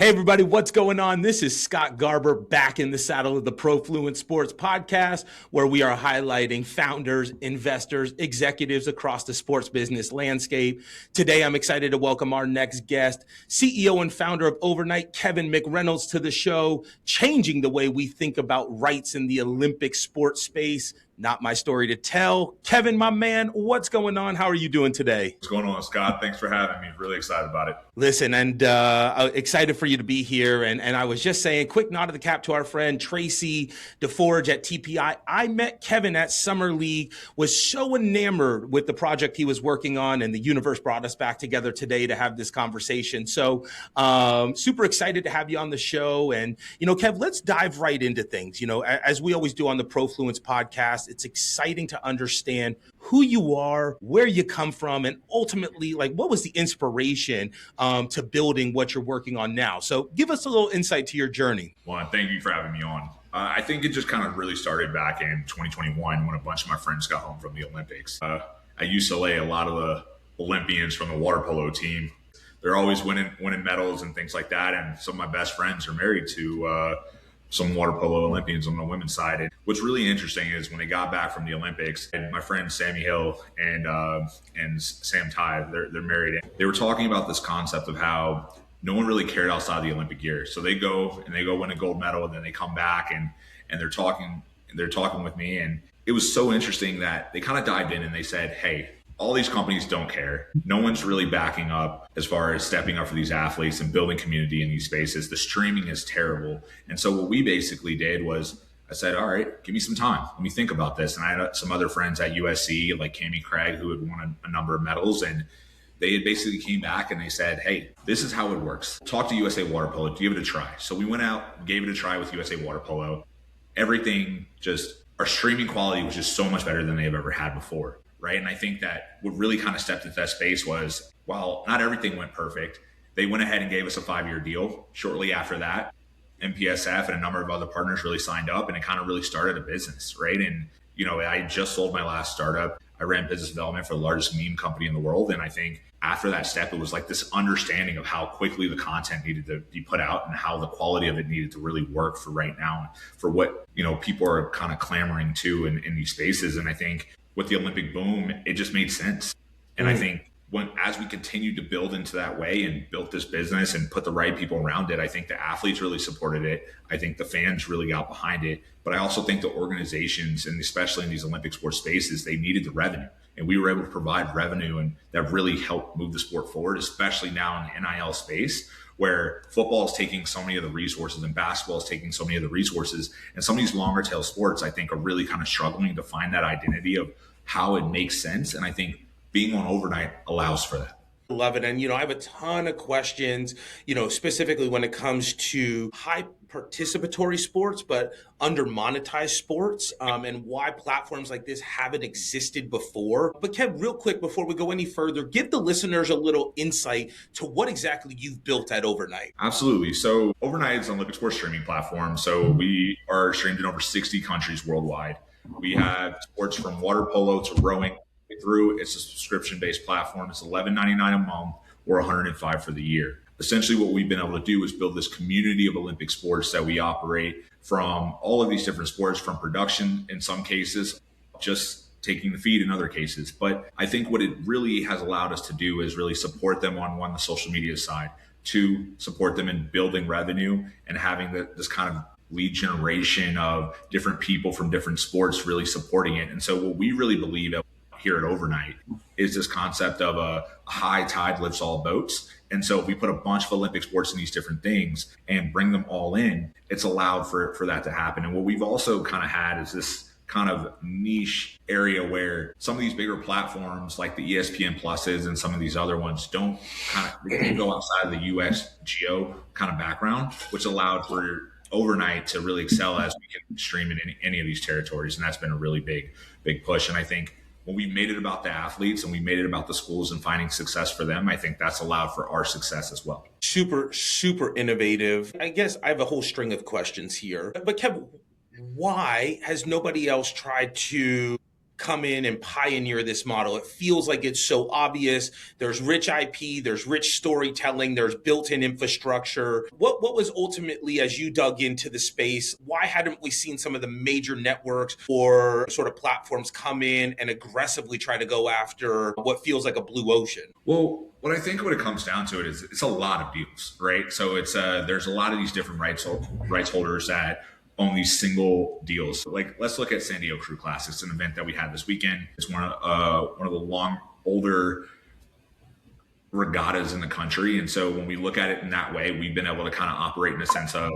Hey everybody, what's going on? This is Scott Garber back in the saddle of the Profluence Sports Podcast, where we are highlighting founders, investors, executives across the sports business landscape. Today, I'm excited to welcome our next guest, CEO and founder of Overnight, Kevin McReynolds, to the show, changing the way we think about rights in the Olympic sports space. Not my story to tell. Kevin, my man, what's going on? How are you doing today? What's going on, Scott? Thanks for having me. Really excited about it. Listen, and excited for you to be here. And I was just saying, quick nod of the cap to our friend Tracy DeForge at TPI. I met Kevin at Summer League, was so enamored with the project he was working on, and the universe brought us back together today to have this conversation. So super excited to have you on the show. And, Kev, let's dive right into things. As we always do on the Profluence podcast, it's exciting to understand who you are, where you come from, and ultimately, what was the inspiration to building what you're working on now? So give us a little insight to your journey. Well, thank you for having me on. I think it just kind of really started back in 2021 when a bunch of my friends got home from the Olympics. At UCLA, a lot of the Olympians from the water polo team, they're always winning medals and things like that. And some of my best friends are married to some water polo Olympians on the women's side. And what's really interesting is when they got back from the Olympics, and my friends Sammy Hill and Sam Ty, they're married. They were talking about this concept of how no one really cared outside the Olympic year. So they go win a gold medal, and then they come back and they're talking with me. And it was so interesting that they kind of dived in and they said, hey, all these companies don't care. No one's really backing up as far as stepping up for these athletes and building community in these spaces. The streaming is terrible. And so what we basically did was I said, all right, give me some time. Let me think about this. And I had some other friends at USC, like Cammie Craig, who had won a number of medals. And they had basically came back and they said, hey, this is how it works. Talk to USA Water Polo. Give it a try. So we went out, gave it a try with USA Water Polo. Everything our streaming quality was just so much better than they've ever had before. Right. And I think that what really kind of stepped into that space was, while not everything went perfect, they went ahead and gave us a 5-year deal. Shortly after that, MPSF and a number of other partners really signed up, and it kind of really started a business. Right. And, I just sold my last startup. I ran business development for the largest meme company in the world. And I think after that step, it was like this understanding of how quickly the content needed to be put out and how the quality of it needed to really work for right now, for what, people are kind of clamoring to in these spaces. And I think with the Olympic boom, it just made sense. And I think as we continued to build into that way and built this business and put the right people around it, I think the athletes really supported it. I think the fans really got behind it. But I also think the organizations, and especially in these Olympic sports spaces, they needed the revenue. And we were able to provide revenue, and that really helped move the sport forward, especially now in the NIL space, where football is taking so many of the resources and basketball is taking so many of the resources. And some of these longer tail sports, I think, are really kind of struggling to find that identity of how it makes sense. And I think being on Overnight allows for that. Love it. And, I have a ton of questions, specifically when it comes to high participatory sports, but under monetized sports, and why platforms like this haven't existed before. But Kev, real quick, before we go any further, give the listeners a little insight to what exactly you've built at Overnight. Absolutely. So Overnight is an Olympic sports streaming platform. So we are streamed in over 60 countries worldwide. We have sports from water polo to rowing through. It's a subscription-based platform. It's $11.99 a month or $105 for the year. Essentially, what we've been able to do is build this community of Olympic sports that we operate from all of these different sports, from production in some cases, just taking the feed in other cases. But I think what it really has allowed us to do is really support them on one, the social media side, to support them in building revenue and having this kind of lead generation of different people from different sports really supporting it. And so what we really believe here at Overnight is this concept of a high tide lifts all boats. And so if we put a bunch of Olympic sports in these different things and bring them all in, it's allowed for that to happen. And what we've also kind of had is this kind of niche area where some of these bigger platforms like the ESPN Pluses and some of these other ones don't they go outside of the US geo kind of background, which allowed for Overnight to really excel as we can stream in any of these territories. And that's been a really big push. And I think when we made it about the athletes and we made it about the schools and finding success for them, I think that's allowed for our success as well. Super, super innovative. I guess I have a whole string of questions here. But Kev, why has nobody else tried to come in and pioneer this model? It feels like it's so obvious. There's rich IP, there's rich storytelling, there's built-in infrastructure. What was ultimately, as you dug into the space, why hadn't we seen some of the major networks or sort of platforms come in and aggressively try to go after what feels like a blue ocean? Well, what I think what it comes down to it is it's a lot of deals, right? So it's there's a lot of these different rights holders that own these single deals. Like, let's look at San Diego Crew Class. It's an event that we had this weekend. It's one of the older regattas in the country, and so when we look at it in that way, we've been able to kind of operate in a sense of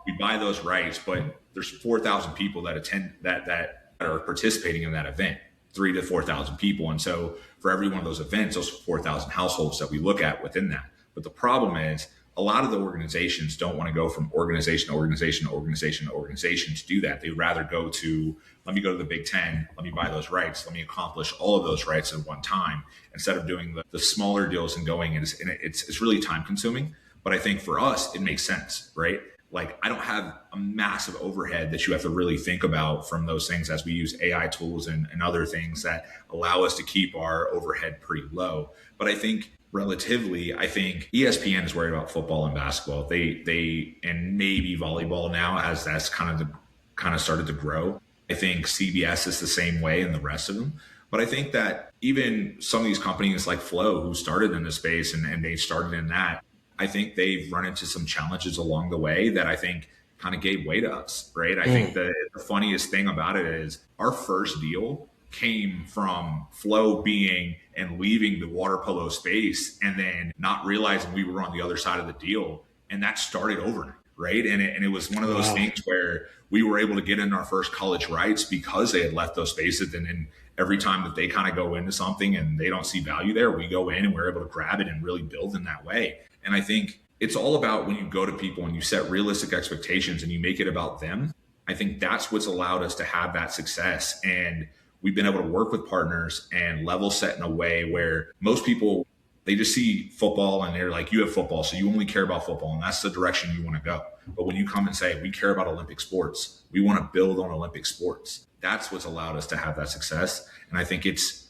we buy those rights, but there's 4,000 people that attend that are participating in that event. 3,000 to 4,000 people. And so for every one of those events, those 4,000 households that we look at within that. But the problem is a lot of the organizations don't want to go from organization to organization to organization to organization to do that. They'd rather go to, let me go to the Big Ten, let me buy those rights, let me accomplish all of those rights at one time, instead of doing the smaller deals and going, and it's really time consuming. But I think for us, it makes sense, right? Like, I don't have a massive overhead that you have to really think about from those things, as we use AI tools and other things that allow us to keep our overhead pretty low. But I think relatively, I think ESPN is worried about football and basketball. They and maybe volleyball now, as that's kind of started to grow. I think CBS is the same way, and the rest of them. But I think that even some of these companies like Flow, who started in this space and they started in that, I think they've run into some challenges along the way that I think kind of gave way to us, right? I think the funniest thing about it is our first deal came from Flow being and leaving the water polo space and then not realizing we were on the other side of the deal. And that started overnight, right? And it was one of those things where we were able to get in our first college rights because they had left those spaces. And then every time that they kind of go into something and they don't see value there, we go in and we're able to grab it and really build in that way. And I think it's all about when you go to people and you set realistic expectations and you make it about them. I think that's what's allowed us to have that success. And we've been able to work with partners and level set in a way where most people, they just see football and they're like, you have football, so you only care about football, and that's the direction you want to go. But when you come and say, we care about Olympic sports, we want to build on Olympic sports, that's what's allowed us to have that success. And I think it's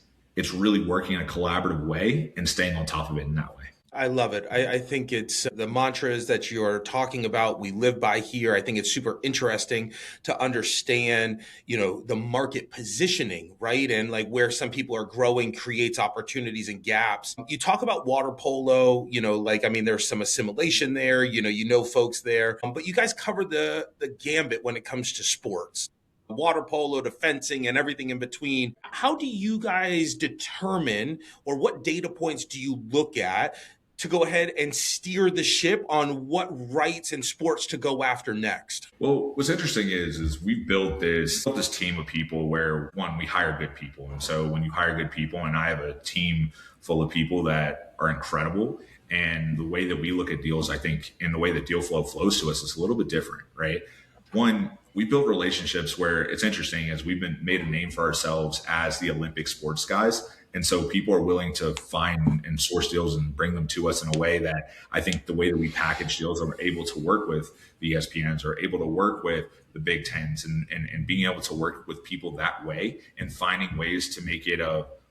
really working in a collaborative way and staying on top of it in that way. I love it. I think it's the mantras that you're talking about, we live by here. I think it's super interesting to understand, the market positioning, right? And like where some people are growing creates opportunities and gaps. You talk about water polo, there's some assimilation there, folks there, but you guys cover the gambit when it comes to sports. Water polo to fencing and everything in between. How do you guys determine, or what data points do you look at to go ahead and steer the ship on what rights and sports to go after next? Well, what's interesting is we've built this team of people where, one, we hire good people. And so when you hire good people, and I have a team full of people that are incredible, and the way that we look at deals, I think, and the way that deal flow flows to us is a little bit different, right? One, we build relationships where it's interesting, as we've made a name for ourselves as the Olympic sports guys. And so people are willing to find and source deals and bring them to us in a way that I think the way that we package deals are able to work with the ESPNs, or able to work with the Big Tens, and being able to work with people that way and finding ways to make it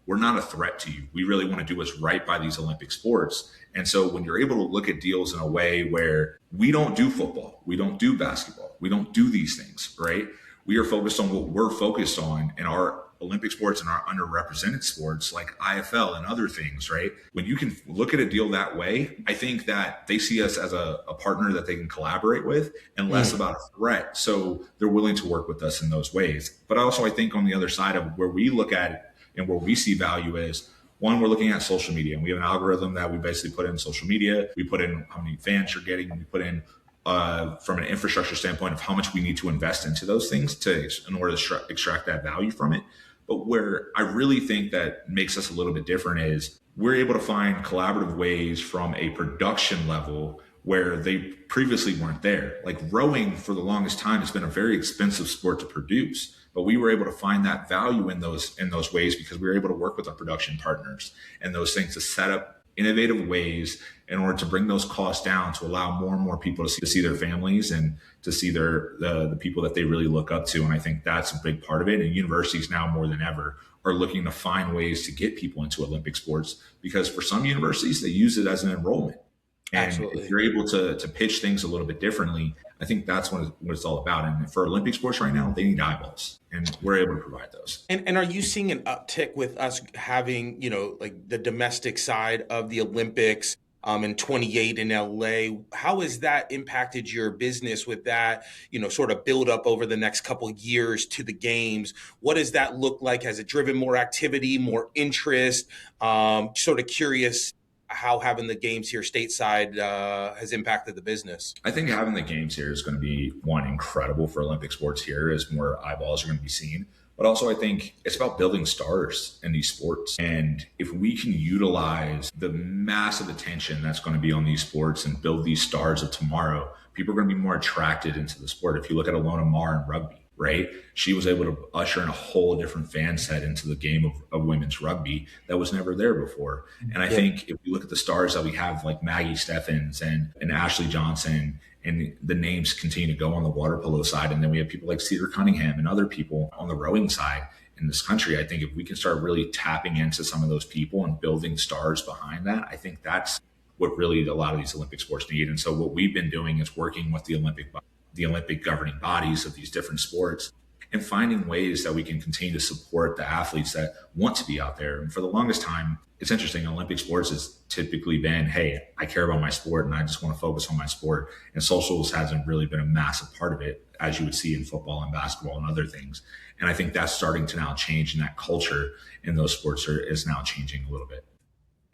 we're not a threat to you. We really want to do what's right by these Olympic sports. And so when you're able to look at deals in a way where we don't do football, we don't do basketball, we don't do these things, right? We are focused on what we're focused on in our Olympic sports and our underrepresented sports like IFL and other things, right? When you can look at a deal that way, I think that they see us as a partner that they can collaborate with, and less about a threat. So they're willing to work with us in those ways. But also, I think on the other side of where we look at it and where we see value is, one, we're looking at social media, and we have an algorithm that we basically put in social media. We put in how many fans you're getting, and we put in from an infrastructure standpoint of how much we need to invest into those things in order to extract that value from it. But where I really think that makes us a little bit different is we're able to find collaborative ways from a production level where they previously weren't there. Like rowing, for the longest time, has been a very expensive sport to produce, but we were able to find that value in those ways because we were able to work with our production partners and those things to set up innovative ways in order to bring those costs down to allow more and more people to see their families and to see the people that they really look up to. And I think that's a big part of it. And universities now more than ever are looking to find ways to get people into Olympic sports, because for some universities, they use it as an enrollment. And Absolutely. if you're able to pitch things a little bit differently, I think that's what it's all about. And for Olympic sports right now, they need eyeballs, and we're able to provide those. And are you seeing an uptick with us having, like the domestic side of the Olympics in 28 in LA? How has that impacted your business with that, sort of build up over the next couple of years to the games? What does that look like? Has it driven more activity, more interest? Sort of curious how having the games here stateside has impacted the business. I think having the games here is going to be one incredible for Olympic sports here, as more eyeballs are going to be seen. But also, I think it's about building stars in these sports. And if we can utilize the massive attention that's going to be on these sports and build these stars of tomorrow, people are going to be more attracted into the sport. If you look at Alona Mar in rugby, right? She was able to usher in a whole different fan set into the game of women's rugby that was never there before. And I think if you look at the stars that we have, like Maggie Steffens and Ashley Johnson, and the names continue to go on the water polo side, and then we have people like Cedar Cunningham and other people on the rowing side in this country, I think if we can start really tapping into some of those people and building stars behind that, I think that's what really a lot of these Olympic sports need. And so what we've been doing is working with the Olympic governing bodies of these different sports and finding ways that we can continue to support the athletes that want to be out there. And for the longest time, it's interesting, Olympic sports has typically been, hey, I care about my sport and I just want to focus on my sport. And socials hasn't really been a massive part of it, as you would see in football and basketball and other things. And I think that's starting to now change, and that culture in those sports is now changing a little bit.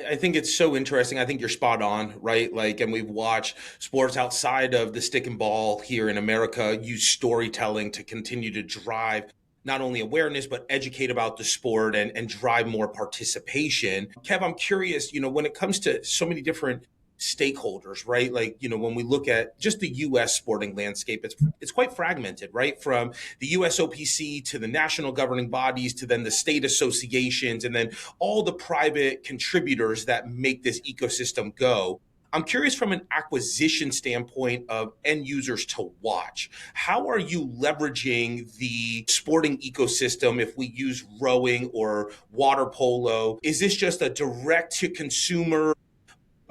I think it's so interesting. I think you're spot on, right? Like, and we've watched sports outside of the stick and ball here in America use storytelling to continue to drive not only awareness, but educate about the sport and drive more participation. Kev, I'm curious, when it comes to so many different stakeholders, right? Like, when we look at just the U.S. sporting landscape, it's quite fragmented, right? From the USOPC to the national governing bodies to then the state associations and then all the private contributors that make this ecosystem go. I'm curious from an acquisition standpoint of end users to watch. How are you leveraging the sporting ecosystem if we use rowing or water polo? Is this just a direct to consumer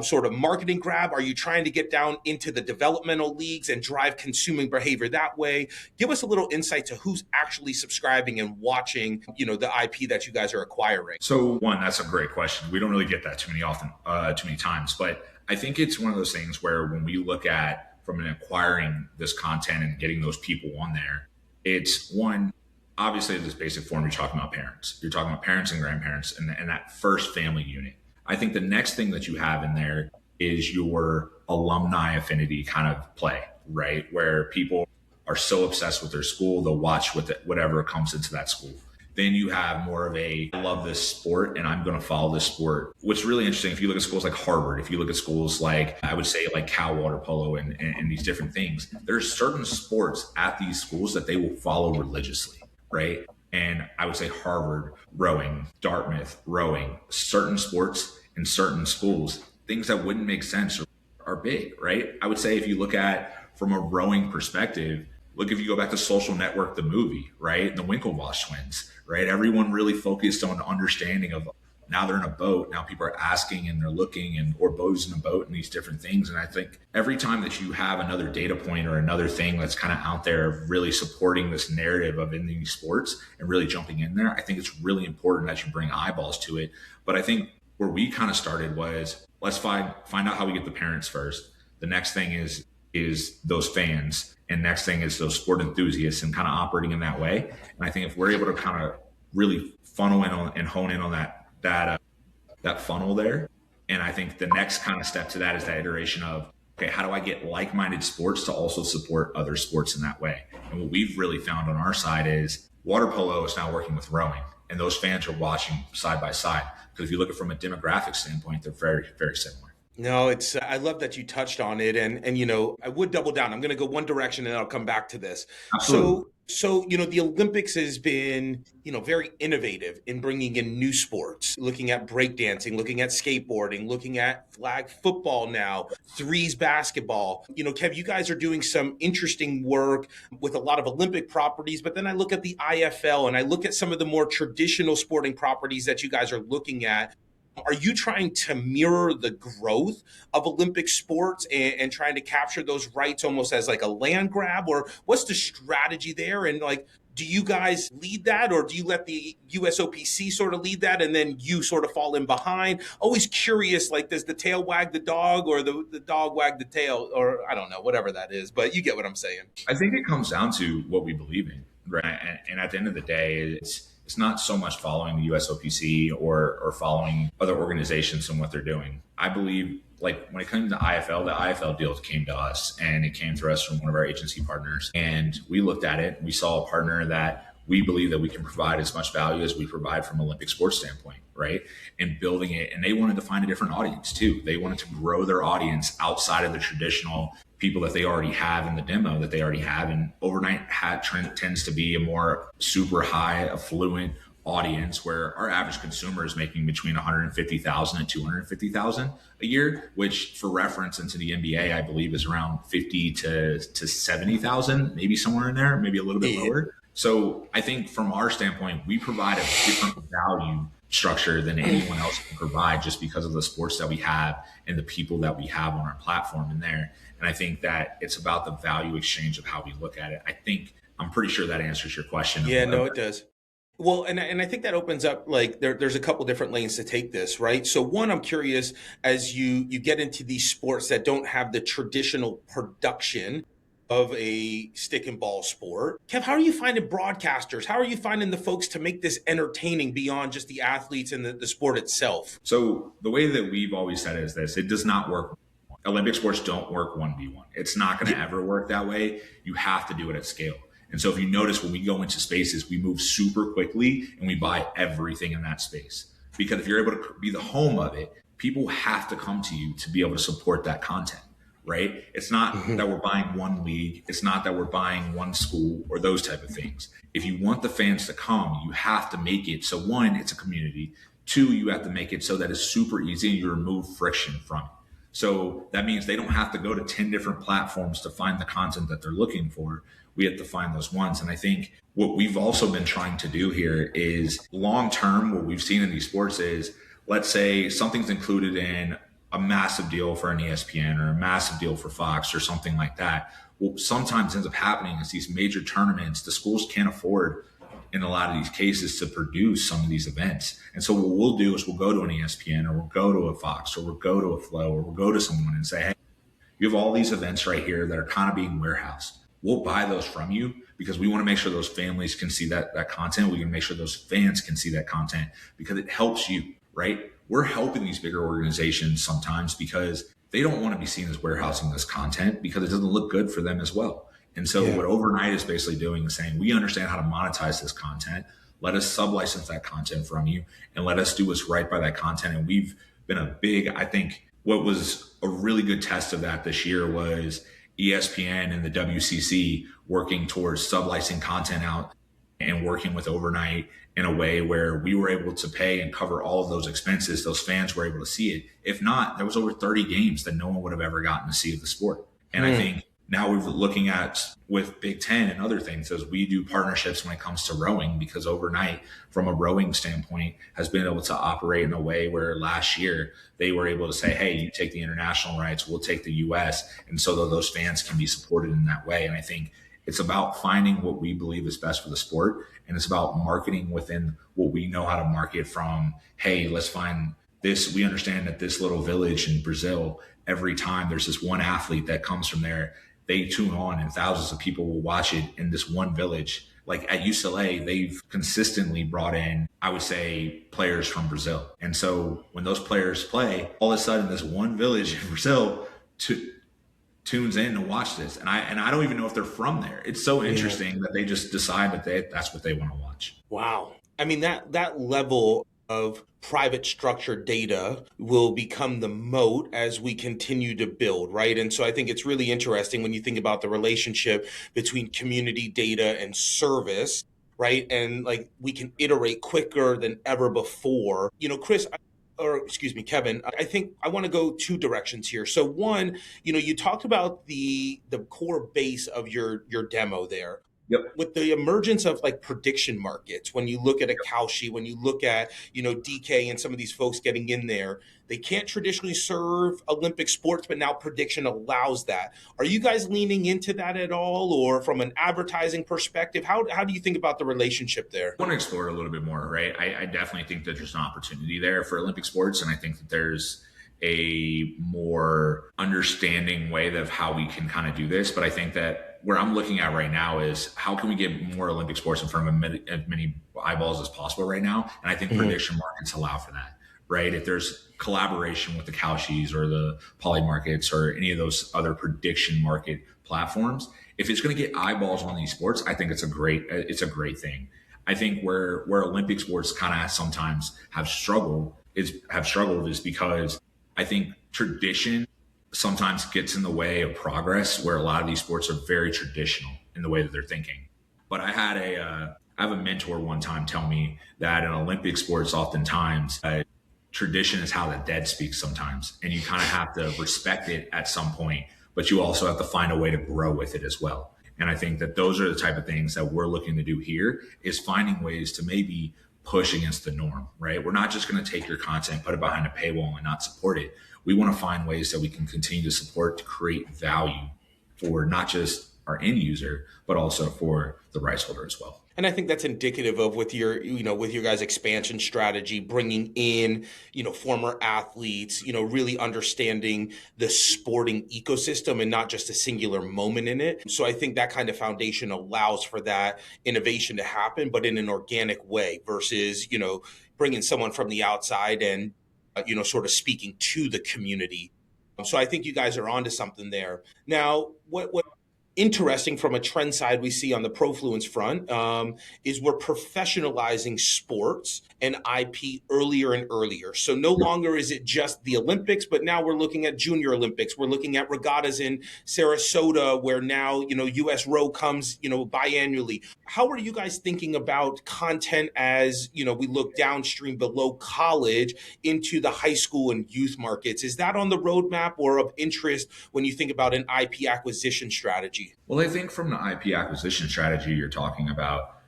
sort of marketing grab? Are you trying to get down into the developmental leagues and drive consuming behavior that way? Give us a little insight to who's actually subscribing and watching, the IP that you guys are acquiring. So one, that's a great question. We don't really get that too many times, but I think it's one of those things where when we look at from an acquiring this content and getting those people on there, it's one, obviously this basic form, you're talking about parents. You're talking about parents and grandparents and that first family unit. I think the next thing that you have in there is your alumni affinity kind of play, right? Where people are so obsessed with their school, they'll watch whatever comes into that school. Then you have more of I love this sport and I'm going to follow this sport. What's really interesting, if you look at schools like Harvard, if you look at schools like, I would say like Cal Water Polo and these different things, there's certain sports at these schools that they will follow religiously, right? And I would say Harvard, rowing, Dartmouth, rowing, certain sports in certain schools, things that wouldn't make sense are big, right? I would say if you look at from a rowing perspective, look, if you go back to Social Network, the movie, right? The Winklevoss twins, right? Everyone really focused on understanding of now they're in a boat. Now people are asking and they're looking or bows in a boat and these different things. And I think every time that you have another data point or another thing that's kind of out there really supporting this narrative of in these sports and really jumping in there, I think it's really important that you bring eyeballs to it. But I think where we kind of started was let's find out how we get the parents first. The next thing is those fans, and next thing is those sport enthusiasts, and kind of operating in that way. And I think if we're able to kind of really funnel in on and hone in on that funnel there, and I think the next kind of step to that is that iteration of, okay, how do I get like-minded sports to also support other sports in that way? And what we've really found on our side is water polo is now working with rowing, and those fans are watching side by side. Because if you look at it from a demographic standpoint, they're very, very similar. No, I love that you touched on it. And I would double down. I'm going to go one direction and then I'll come back to this. Absolutely. So So, the Olympics has been, very innovative in bringing in new sports, looking at breakdancing, looking at skateboarding, looking at flag football now, threes basketball. Kev, you guys are doing some interesting work with a lot of Olympic properties, but then I look at the IFL and I look at some of the more traditional sporting properties that you guys are looking at. Are you trying to mirror the growth of Olympic sports and trying to capture those rights almost as like a land grab? Or what's the strategy there? And like, do you guys lead that, or do you let the USOPC sort of lead that and then you sort of fall in behind? Always curious, like, does the tail wag the dog or the dog wag the tail? Or I don't know, whatever that is, but you get what I'm saying. I think it comes down to what we believe in, right? And at the end of the day, it's not so much following the USOPC or following other organizations and what they're doing. I believe, like, when it comes to IFL, the IFL deals came to us, and it came to us from one of our agency partners. And we looked at it, and we saw a partner that we believe that we can provide as much value as we provide from an Olympic sports standpoint, right? And building it. And they wanted to find a different audience too. They wanted to grow their audience outside of the traditional people that they already have in the demo that they already have. And overnight hat trend tends to be a more super high affluent audience, where our average consumer is making between 150,000 and 250,000 a year, which for reference into the NBA, I believe is around 50 to 70,000, maybe somewhere in there, maybe a little bit lower. So I think from our standpoint, we provide a different value structure than anyone else can provide, just because of the sports that we have and the people that we have on our platform in there. And I think that it's about the value exchange of how we look at it. I'm pretty sure that answers your question. Yeah, no, it does. Well, and I think that opens up, like, there's a couple different lanes to take this, right? So one, I'm curious, as you get into these sports that don't have the traditional production of a stick and ball sport. Kev, how are you finding broadcasters? How are you finding the folks to make this entertaining beyond just the athletes and the sport itself? So the way that we've always said it is this: it does not work. Olympic sports don't work 1v1. It's not going to ever work that way. You have to do it at scale. And so if you notice, when we go into spaces, we move super quickly and we buy everything in that space. Because if you're able to be the home of it, people have to come to you to be able to support that content, right? It's not that we're buying one league. It's not that we're buying one school or those type of things. If you want the fans to come, you have to make it so, one, it's a community. Two, you have to make it so that it's super easy and you remove friction from it. So that means they don't have to go to 10 different platforms to find the content that they're looking for. We have to find those ones. And I think what we've also been trying to do here is, long term, what we've seen in these sports is, let's say something's included in a massive deal for an ESPN or a massive deal for Fox or something like that. What sometimes ends up happening is these major tournaments, the schools can't afford, in a lot of these cases, to produce some of these events. And so what we'll do is we'll go to an ESPN, or we'll go to a Fox, or we'll go to a Flow, or we'll go to someone and say, hey, you have all these events right here that are kind of being warehoused. We'll buy those from you because we want to make sure those families can see that content. We can make sure those fans can see that content because it helps you, right? We're helping these bigger organizations sometimes because they don't want to be seen as warehousing this content because it doesn't look good for them as well. And so what Overnight is basically doing is saying, we understand how to monetize this content. Let us sublicense that content from you and let us do what's right by that content. And we've been a big, I think what was a really good test of that this year was ESPN and the WCC working towards sublicensing content out and working with Overnight in a way where we were able to pay and cover all of those expenses. Those fans were able to see it. If not, there was over 30 games that no one would have ever gotten to see of the sport. And I think now we're looking at with Big Ten and other things as we do partnerships when it comes to rowing, because Overnight, from a rowing standpoint, has been able to operate in a way where last year they were able to say, hey, you take the international rights, we'll take the US. And so that those fans can be supported in that way. And I think it's about finding what we believe is best for the sport. And it's about marketing within what we know how to market from, hey, let's find this. We understand that this little village in Brazil, every time there's this one athlete that comes from there, they tune on and thousands of people will watch it in this one village. Like at UCLA, they've consistently brought in, I would say, players from Brazil. And so when those players play, all of a sudden this one village in Brazil tunes in to watch this. And I don't even know if they're from there. It's so interesting that they just decide that that's what they want to watch. Wow. I mean, that level of private structured data will become the moat as we continue to build, right? And so I think it's really interesting when you think about the relationship between community data and service, right? And like we can iterate quicker than ever before. Chris, or excuse me, Kevin, I think I want to go two directions here. So one, you talked about the core base of your demo there Yep. with the emergence of like prediction markets. When you look at a Kalshi, when you look at DK and some of these folks getting in there, they can't traditionally serve Olympic sports, but now prediction allows that. Are you guys leaning into that at all, or from an advertising perspective, how do you think about the relationship there? I want to explore it a little bit more, right? I definitely think that there's an opportunity there for Olympic sports, and I think that there's a more understanding way of how we can kind of do this. But I think that where I'm looking at right now is how can we get more Olympic sports in front of as many eyeballs as possible right now? And I think prediction markets allow for that, right? If there's collaboration with the Kalshis or the Poly markets or any of those other prediction market platforms, if it's going to get eyeballs on these sports, I think it's a great thing. I think where Olympic sports kind of sometimes have struggled is because I think tradition sometimes gets in the way of progress, where a lot of these sports are very traditional in the way that they're thinking. But I have a mentor one time tell me that in Olympic sports, oftentimes tradition is how the dead speak sometimes, and you kind of have to respect it at some point, but you also have to find a way to grow with it as well. And I think that those are the type of things that we're looking to do here, is finding ways to maybe push against the norm, right? We're not just going to take your content, put it behind a paywall and not support it. We want to find ways that we can continue to support to create value for not just our end user, but also for the rights holder as well. And I think that's indicative of with your guys' expansion strategy, bringing in, former athletes, really understanding the sporting ecosystem and not just a singular moment in it. So I think that kind of foundation allows for that innovation to happen, but in an organic way versus, bringing someone from the outside and, sort of speaking to the community. So I think you guys are onto something there. Now, what interesting from a trend side we see on the Profluence front is we're professionalizing sports and IP earlier and earlier. So no longer is it just the Olympics, but now we're looking at Junior Olympics. We're looking at regattas in Sarasota, where now, US row comes, biannually. How are you guys thinking about content as, we look downstream below college into the high school and youth markets? Is that on the roadmap or of interest when you think about an IP acquisition strategy? Well, I think from the IP acquisition strategy you're talking about,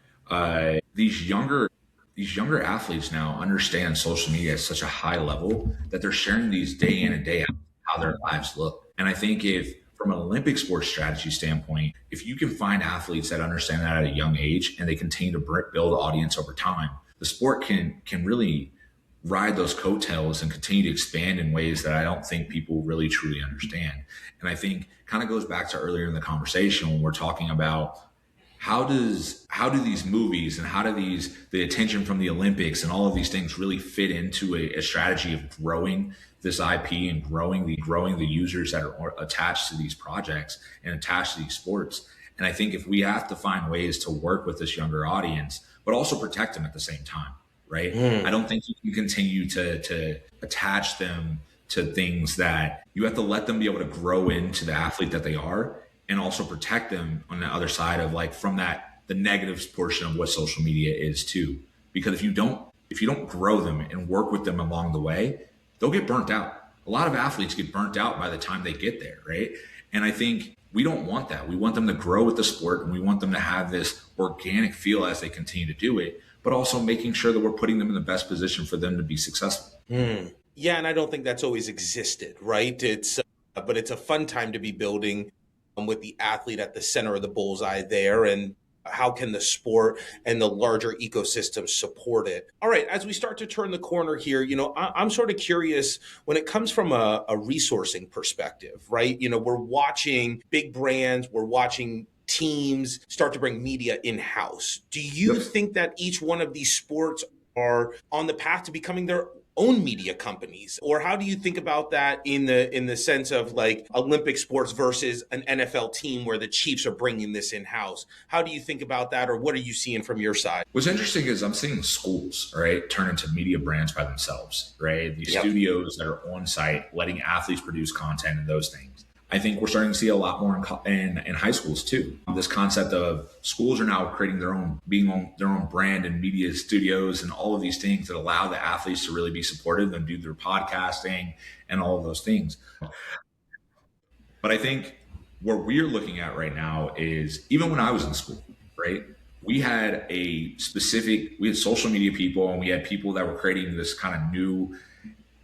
these younger athletes now understand social media at such a high level that they're sharing these day in and day out how their lives look. And I think if from an Olympic sports strategy standpoint, if you can find athletes that understand that at a young age and they continue to build audience over time, the sport can really ride those coattails and continue to expand in ways that I don't think people really truly understand. And I think kind of goes back to earlier in the conversation when we're talking about how do these movies and how do the attention from the Olympics and all of these things really fit into a strategy of growing this IP and growing the users that are attached to these projects and attached to these sports. And I think if we have to find ways to work with this younger audience, but also protect them at the same time, right? I don't think you can continue to attach them to things that you have to let them be able to grow into the athlete that they are, and also protect them on the other side of like from the negatives portion of what social media is too. Because if you don't grow them and work with them along the way, they'll get burnt out. A lot of athletes get burnt out by the time they get there, right? And I think we don't want that. We want them to grow with the sport, and we want them to have this organic feel as they continue to do it, but also making sure that we're putting them in the best position for them to be successful. Yeah, and I don't think that's always existed, right? But it's a fun time to be building with the athlete at the center of the bullseye there, and how can the sport and the larger ecosystem support it? All right, as we start to turn the corner here, I'm sort of curious when it comes from a resourcing perspective, right? We're watching big brands, we're watching teams start to bring media in-house. Do you think that each one of these sports are on the path to becoming their own media companies? Or how do you think about that in the sense of like Olympic sports versus an NFL team where the Chiefs are bringing this in-house? How do you think about that, or what are you seeing from your side? What's interesting is I'm seeing schools, right, turn into media brands by themselves, right? These Yep. studios that are on site, letting athletes produce content and those things. I think we're starting to see a lot more in high schools too. This concept of schools are now creating their own, being on their own brand and media studios and all of these things that allow the athletes to really be supportive and do their podcasting and all of those things. But I think what we're looking at right now is, even when I was in school, right, we had social media people, and we had people that were creating this kind of new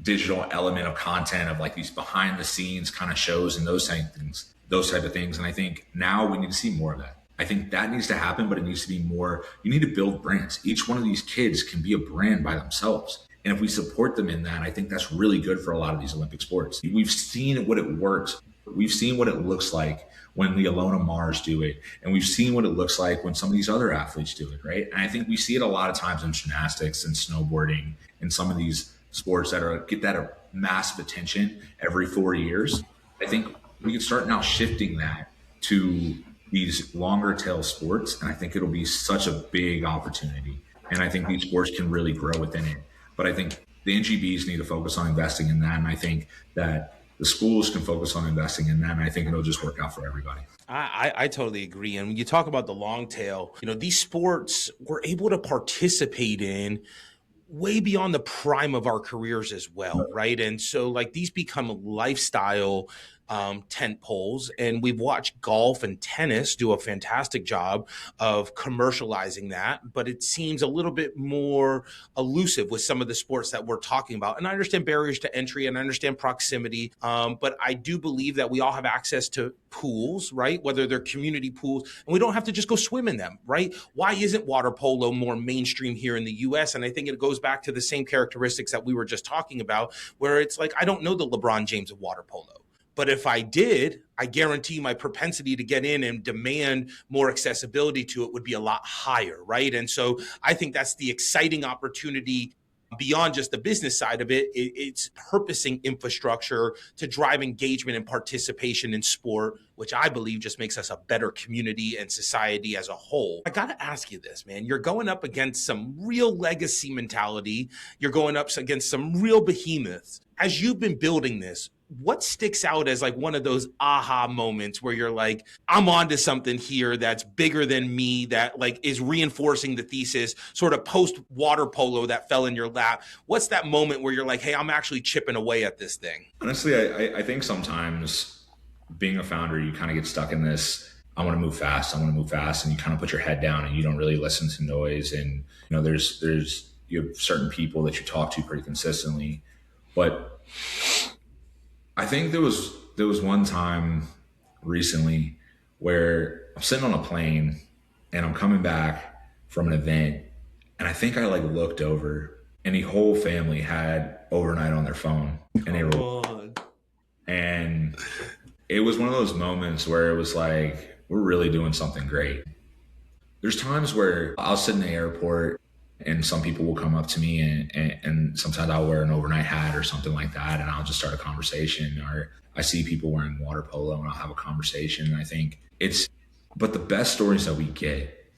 digital element of content of like these behind the scenes kind of shows and those type of things. And I think now we need to see more of that. I think that needs to happen, but it needs to be more. You need to build brands. Each one of these kids can be a brand by themselves. And if we support them in that, I think that's really good for a lot of these Olympic sports. We've seen what it works. We've seen what it looks like when the Alona Mars do it. And we've seen what it looks like when some of these other athletes do it, right? And I think we see it a lot of times in gymnastics and snowboarding and some of these sports that get that massive attention every 4 years. I think we can start now shifting that to these longer tail sports. And I think it'll be such a big opportunity. And I think these sports can really grow within it. But I think the NGBs need to focus on investing in that. And I think that the schools can focus on investing in that. And I think it'll just work out for everybody. I totally agree. And when you talk about the long tail, these sports we're able to participate in way beyond the prime of our careers as well, right? And so like these become lifestyle tent poles, and we've watched golf and tennis do a fantastic job of commercializing that, but it seems a little bit more elusive with some of the sports that we're talking about. And I understand barriers to entry and I understand proximity, but I do believe that we all have access to pools, right? Whether they're community pools, and we don't have to just go swim in them, right? Why isn't water polo more mainstream here in the US? And I think it goes back to the same characteristics that we were just talking about, where it's like, I don't know the LeBron James of water polo. But if I did, I guarantee my propensity to get in and demand more accessibility to it would be a lot higher, right? And so I think that's the exciting opportunity beyond just the business side of it. It's purposing infrastructure to drive engagement and participation in sport, which I believe just makes us a better community and society as a whole. I got to ask you this, man. You're going up against some real legacy mentality. You're going up against some real behemoths. As you've been building this, what sticks out as like one of those aha moments where you're like, I'm onto something here that's bigger than me, that like is reinforcing the thesis, sort of post water polo that fell in your lap? What's that moment where you're like, hey, I'm actually chipping away at this thing? Honestly, I think sometimes being a founder, you kind of get stuck in this, I want to move fast. And you kind of put your head down and you don't really listen to noise. And, you have certain people that you talk to pretty consistently, but I think there was one time recently where I'm sitting on a plane and I'm coming back from an event, and I think I like looked over and the whole family had overnight on their phone, and it was one of those moments where it was like, we're really doing something great. There's times where I'll sit in the airport and some people will come up to me and sometimes I'll wear an overnight hat or something like that, and I'll just start a conversation. Or I see people wearing water polo and I'll have a conversation. And I think but the best stories that we get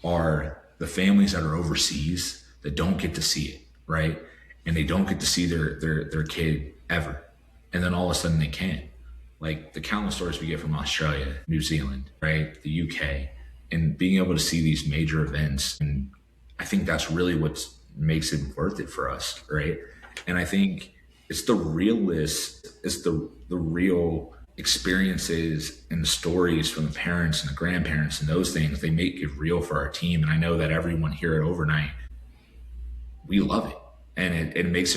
are the families that are overseas that don't get to see it, right? And they don't get to see their kid ever. And then all of a sudden they can. Like the countless stories we get from Australia, New Zealand, right? The UK, and being able to see these major events. And I think that's really what makes it worth it for us, right? And I think it's the real experiences and the stories from the parents and the grandparents and those things. They make it real for our team. And I know that everyone here at Overnight, we love it. And it makes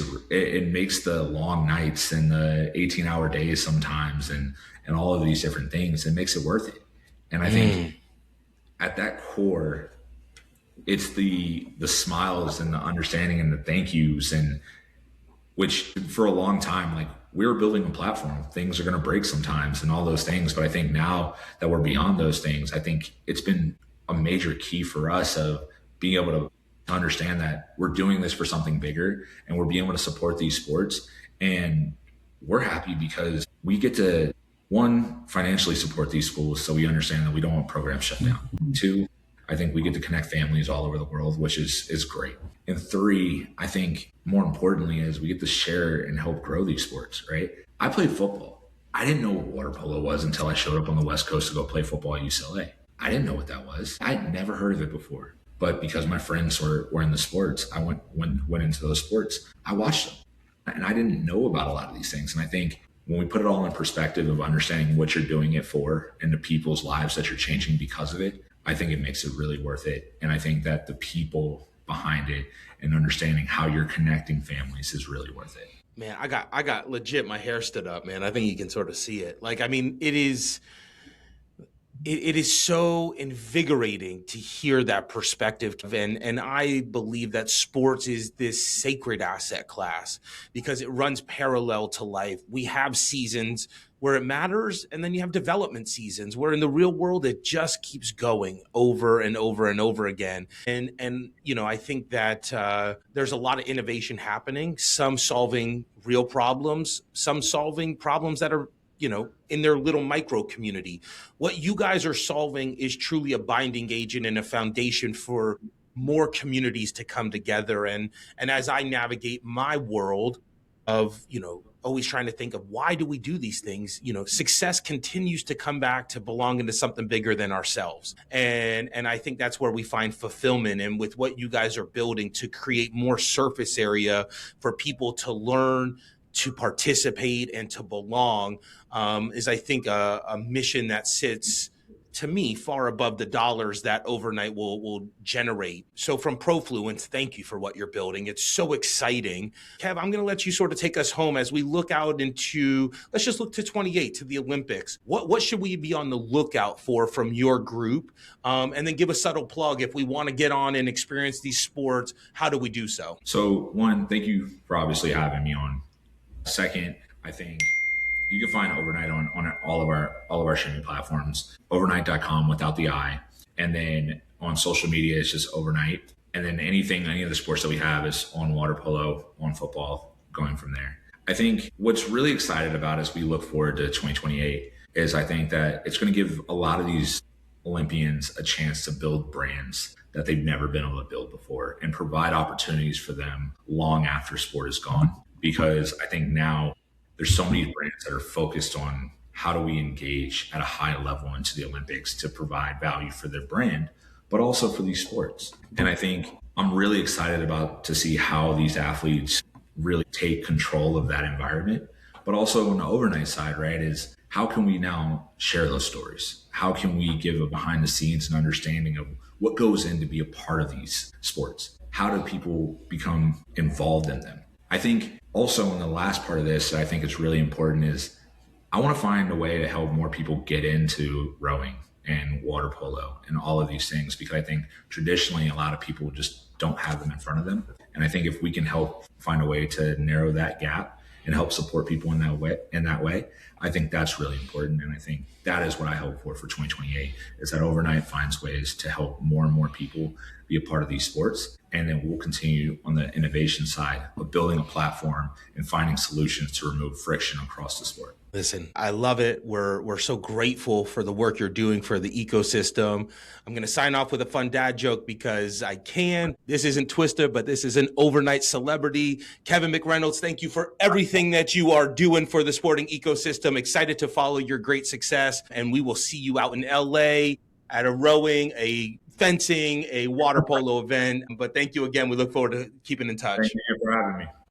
the long nights and the 18-hour days sometimes and all of these different things, it makes it worth it. And I think at that core, it's the smiles and the understanding and the thank yous, and which for a long time, like, we were building a platform. Things are going to break sometimes and all those things. But I think now that we're beyond those things, I think it's been a major key for us of being able to to understand that we're doing this for something bigger and we're being able to support these sports. And we're happy because we get to, one, financially support these schools so we understand that we don't want programs shut down. Two, I think we get to connect families all over the world, which is great. And three, I think more importantly is we get to share and help grow these sports, right? I played football. I didn't know what water polo was until I showed up on the West Coast to go play football at UCLA. I didn't know what that was. I'd never heard of it before. But because my friends were in the sports, I went into those sports. I watched them. And I didn't know about a lot of these things. And I think when we put it all in perspective of understanding what you're doing it for and the people's lives that you're changing because of it, I think it makes it really worth it. And I think that the people behind it and understanding how you're connecting families is really worth it. Man, I got legit, my hair stood up, man. I think you can sort of see it. Like, I mean, it is so invigorating to hear that perspective. And I believe that sports is this sacred asset class because it runs parallel to life. We have seasons where it matters, and then you have development seasons where in the real world it just keeps going over and over and over again. And you know, I think that there's a lot of innovation happening, some solving real problems, some solving problems that are, you know, in their little micro community. What you guys are solving is truly a binding agent and a foundation for more communities to come together. And as I navigate my world of, you know, always trying to think of why do we do these things, you know, success continues to come back to belonging to something bigger than ourselves. And I think that's where we find fulfillment. And with what you guys are building to create more surface area for people to learn, to participate, and to belong, is, I think, a mission that sits, to me, far above the dollars that overnight will generate. So from Profluence, thank you for what you're building. It's so exciting. Kev, I'm going to let you sort of take us home as we look out into, let's just look to 28, to the Olympics. What should we be on the lookout for from your group? And then give a subtle plug. If we want to get on and experience these sports, how do we do so? So one, thank you for obviously having me on. Second, I think you can find Overnight on all of our streaming platforms, overnight.com without the I. And then on social media, it's just Overnight. And then any of the sports that we have is on water polo, on football, going from there. I think what's really excited about as we look forward to 2028 is I think that it's going to give a lot of these Olympians a chance to build brands that they've never been able to build before and provide opportunities for them long after sport is gone. Because I think now there's so many brands that are focused on how do we engage at a high level into the Olympics to provide value for their brand, but also for these sports. And I think I'm really excited to see how these athletes really take control of that environment. But also on the overnight side, right, is how can we now share those stories? How can we give a behind the scenes and understanding of what goes in to be a part of these sports? How do people become involved in them? I think also in the last part of this, I think it's really important is I want to find a way to help more people get into rowing and water polo and all of these things, because I think traditionally a lot of people just don't have them in front of them. And I think if we can help find a way to narrow that gap and help support people in that way, I think that's really important. And I think that is what I hope for 2028 is that Overnight finds ways to help more and more people be a part of these sports. And then we'll continue on the innovation side of building a platform and finding solutions to remove friction across the sport. Listen, I love it. We're so grateful for the work you're doing for the ecosystem. I'm going to sign off with a fun dad joke because I can. This isn't Twister, but this is an overnight celebrity. Kevin McReynolds, thank you for everything that you are doing for the sporting ecosystem. Excited to follow your great success. And we will see you out in LA at a rowing, a fencing, a water polo event. But thank you again. We look forward to keeping in touch. Thank you for having me.